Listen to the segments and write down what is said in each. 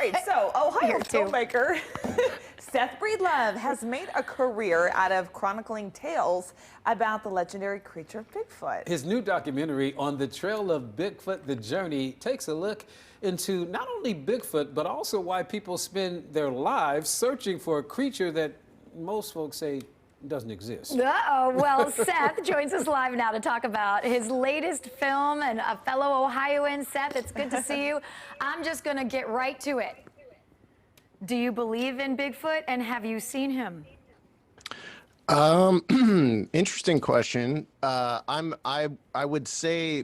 right, so Ohio Here, too. filmmaker Seth Breedlove has made a career out of chronicling tales about the legendary creature of Bigfoot. His new documentary, On the Trail of Bigfoot, The Journey, takes a look into not only Bigfoot, but also why people spend their lives searching for a creature that most folks say doesn't exist. Uh-oh. Well, Seth joins us live now to talk about his latest film, and a fellow Ohioan. Seth, it's good to see you. I'm just going to get right to it. Do you believe in Bigfoot, and have you seen him? Interesting question. I would say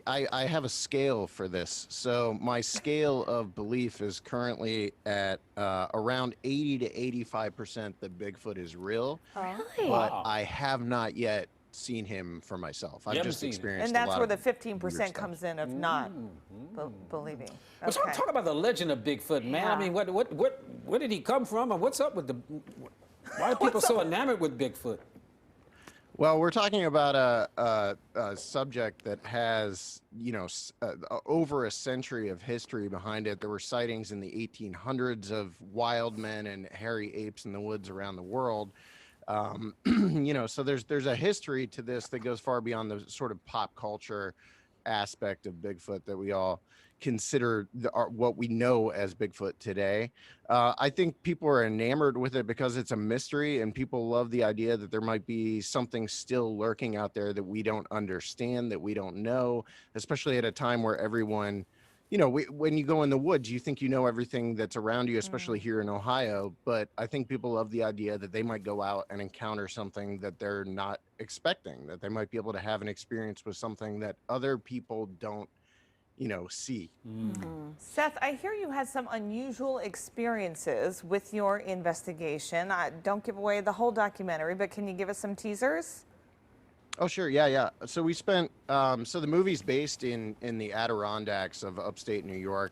I have a scale for this. So my scale of belief is currently at around 80 to 85% that Bigfoot is real. Really? But I have not yet seen him for myself. I've just experienced And a that's lot where the of 15% comes in of not believing. Let's talk about the legend of Bigfoot, man. Yeah. I mean, where did he come from, and what's up with the? Why are people so enamored with Bigfoot? Well, we're talking about a subject that has, over a century of history behind it. There were sightings in the 1800s of wild men and hairy apes in the woods around the world. So there's a history to this that goes far beyond the sort of pop culture aspect of Bigfoot that we all consider what we know as Bigfoot today. I think people are enamored with it because it's a mystery, and people love the idea that there might be something still lurking out there that we don't understand, that we don't know, especially at a time where everyone, when you go in the woods, you think you know everything that's around you, especially here in Ohio. But I think people love the idea that they might go out and encounter something that they're not expecting, that they might be able to have an experience with something that other people don't see. Seth, I hear you had some unusual experiences with your investigation. Don't give away the whole documentary, but can you give us some teasers? Oh, sure. Yeah. So we spent, so the movie's based in the Adirondacks of upstate New York,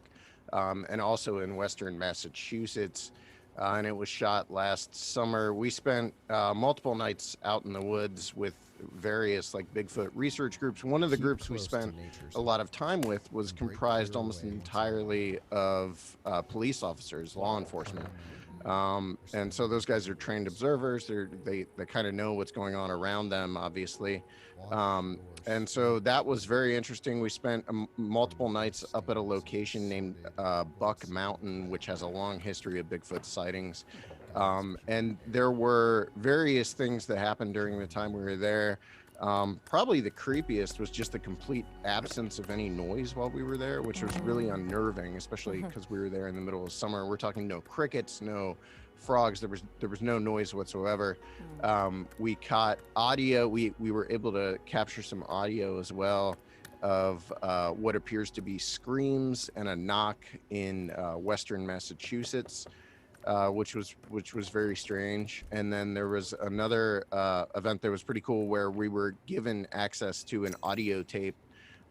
and also in Western Massachusetts. And it was shot last summer. We spent multiple nights out in the woods with various Bigfoot research groups. One of the groups we spent a lot of time with was comprised almost entirely of police officers, law enforcement. And so those guys are trained observers. They kind of know what's going on around them, obviously. And so that was very interesting. We spent multiple nights up at a location named Buck Mountain, which has a long history of Bigfoot sightings. And there were various things that happened during the time we were there. Probably the creepiest was just the complete absence of any noise while we were there, which was really unnerving, especially because we were there in the middle of summer. We're talking no crickets, no frogs. There was no noise whatsoever. We caught audio. We were able to capture some audio as well of what appears to be screams and a knock in Western Massachusetts. Which was very strange. And then there was another event that was pretty cool where we were given access to an audio tape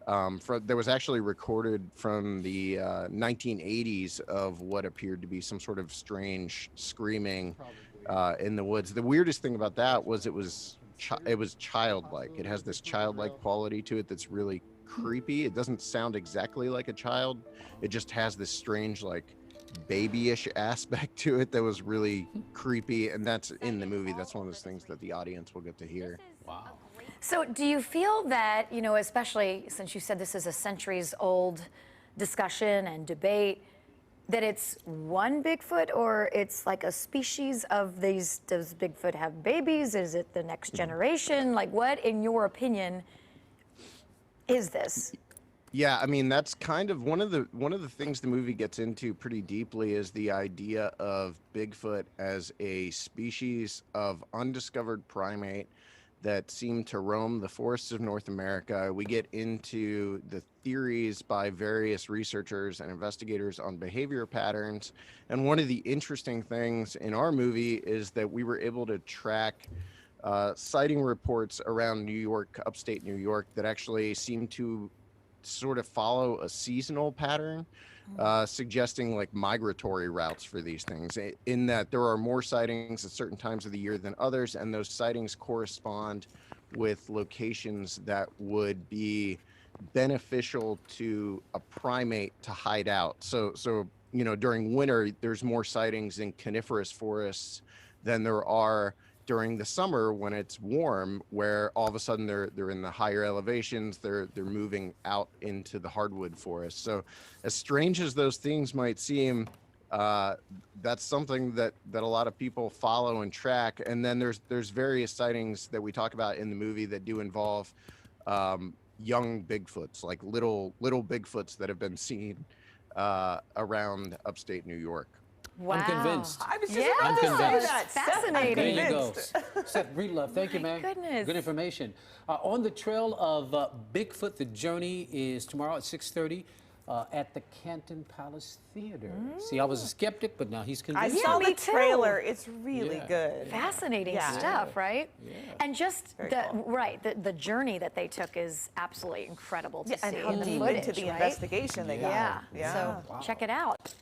that was actually recorded from the 1980s of what appeared to be some sort of strange screaming in the woods. The weirdest thing about that was it was childlike. It has this childlike quality to it that's really creepy. It doesn't sound exactly like a child. It just has this strange babyish aspect to it that was really creepy, and that's in the movie. That's one of those things that the audience will get to hear. Wow. So do you feel that, especially since you said this is a centuries old discussion and debate, that it's one Bigfoot, or it's like a species of these? Does Bigfoot have babies? Is it the next generation? What, in your opinion, is this? Yeah, I mean, that's kind of one of the things the movie gets into pretty deeply is the idea of Bigfoot as a species of undiscovered primate that seem to roam the forests of North America. We get into the theories by various researchers and investigators on behavior patterns. And one of the interesting things in our movie is that we were able to track sighting reports around New York, upstate New York, that actually seem to sort of follow a seasonal pattern, suggesting migratory routes for these things, in that there are more sightings at certain times of the year than others, and those sightings correspond with locations that would be beneficial to a primate to hide out. So during winter, there's more sightings in coniferous forests than there are during the summer when it's warm, where all of a sudden they're in the higher elevations, they're moving out into the hardwood forest. So as strange as those things might seem, that's something that a lot of people follow and track. And then there's various sightings that we talk about in the movie that do involve young Bigfoots, like little Bigfoots that have been seen around upstate New York. Wow. I'm convinced. I was just Yeah. about I'm to say convinced. that. Seth, I'm Fascinating. There you go. convinced. Seth Breedlove, thank you, My man. goodness. Good information. On the trail of Bigfoot, the journey is tomorrow at 6:30 at the Canton Palace Theater. See, I was a skeptic, but now he's I convinced. saw me the too. trailer. It's really Yeah. good. Fascinating Yeah. stuff, right? Yeah. And just Very the cool. the journey that they took is absolutely incredible to Yeah, see. and how in the deep footage, into the right? investigation they Yeah. got. Yeah. So check it out.